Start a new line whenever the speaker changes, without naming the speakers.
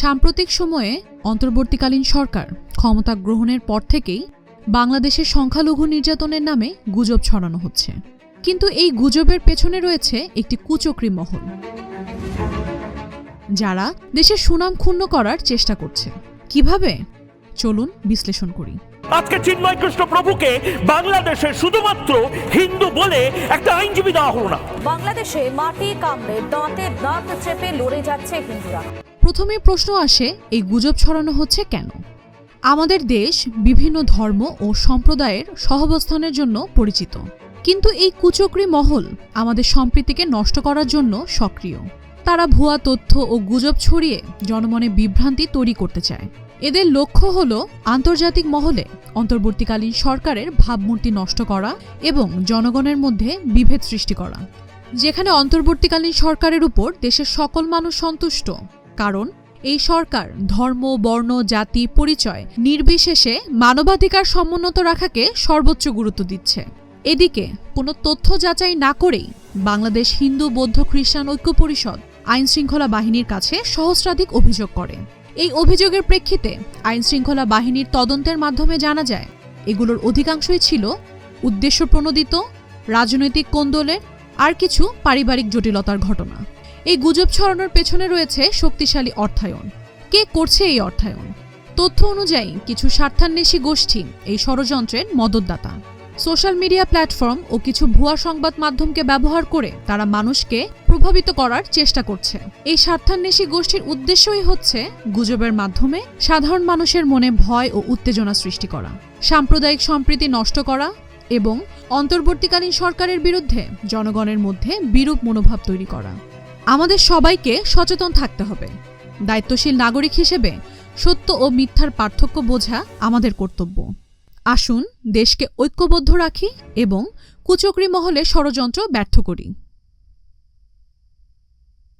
সাম্প্রতিক সময়ে অন্তর্বর্তীকালীন সরকার ক্ষমতা গ্রহণের পর থেকেই বাংলাদেশের সংখ্যালঘু নির্যাতনের নামে গুজব ছড়ানো হচ্ছে। কিন্তু এই গুজবের পেছনে রয়েছে একটি কুচক্রী মহল, যারা দেশের সুনাম ক্ষুণ্ণ করার চেষ্টা করছে। কিভাবে? চলুন বিশ্লেষণ করি।
আজকে চিন্ময় কৃষ্ণ প্রভুকে বাংলাদেশে শুধুমাত্র হিন্দু বলে একটা আইনজীবী দেওয়া হলো না।
বাংলাদেশে মাটি কামড়ে দাঁতে দাঁত চেপে লড়ে যাচ্ছে হিন্দুরা।
প্রথমে প্রশ্ন আসে, এই গুজব ছড়ানো হচ্ছে কেন? আমাদের দেশ বিভিন্ন ধর্ম ও সম্প্রদায়ের সহাবস্থানের জন্য পরিচিত, কিন্তু এই কুচক্রী মহল আমাদের সম্প্রীতিকে নষ্ট করার জন্য সক্রিয়। তারা ভুয়া তথ্য ও গুজব ছড়িয়ে জনমনে বিভ্রান্তি তৈরি করতে চায়। এদের লক্ষ্য হল আন্তর্জাতিক মহলে অন্তর্বর্তীকালীন সরকারের ভাবমূর্তি নষ্ট করা এবং জনগণের মধ্যে বিভেদ সৃষ্টি করা। যেখানে অন্তর্বর্তীকালীন সরকারের উপর দেশের সকল মানুষ সন্তুষ্ট, কারণ এই সরকার ধর্ম, বর্ণ, জাতি, পরিচয় নির্বিশেষে মানবাধিকার সমুন্নত রাখাকে সর্বোচ্চ গুরুত্ব দিচ্ছে। এদিকে কোনো তথ্য যাচাই না করেই বাংলাদেশ হিন্দু, বৌদ্ধ, খ্রিস্টান ঐক্য পরিষদ আইনশৃঙ্খলা বাহিনীর কাছে সহস্রাধিক অভিযোগ করে। এই অভিযোগের প্রেক্ষিতে আইনশৃঙ্খলা বাহিনীর তদন্তের মাধ্যমে জানা যায়, এগুলোর অধিকাংশই ছিল উদ্দেশ্য প্রণোদিত, রাজনৈতিক কোন্দলের আর কিছু পারিবারিক জটিলতার ঘটনা। এই গুজব ছড়ানোর পেছনে রয়েছে শক্তিশালী অর্থায়ন। কে করছে এই অর্থায়ন? তথ্য অনুযায়ী কিছু স্বার্থান্বেষী গোষ্ঠী এই ষড়যন্ত্রের মদতদাতা। সোশ্যাল মিডিয়া প্ল্যাটফর্ম ও কিছু ভুয়া সংবাদ মাধ্যমকে ব্যবহার করে তারা মানুষকে প্রভাবিত করার চেষ্টা করছে। এই স্বার্থান্বেষী গোষ্ঠীর উদ্দেশ্যই হচ্ছে গুজবের মাধ্যমে সাধারণ মানুষের মনে ভয় ও উত্তেজনা সৃষ্টি করা, সাম্প্রদায়িক সম্প্রীতি নষ্ট করা এবং অন্তর্বর্তীকালীন সরকারের বিরুদ্ধে জনগণের মধ্যে বিরূপ মনোভাব তৈরি করা। আমাদের সবাইকে সচেতন থাকতে হবে। দায়িত্বশীল নাগরিক হিসেবে সত্য ও মিথ্যার পার্থক্য বোঝা আমাদের কর্তব্য। আসুন দেশকে ঐক্যবদ্ধ রাখি এবং কুচক্রী মহলে ষড়যন্ত্র ব্যর্থ করি।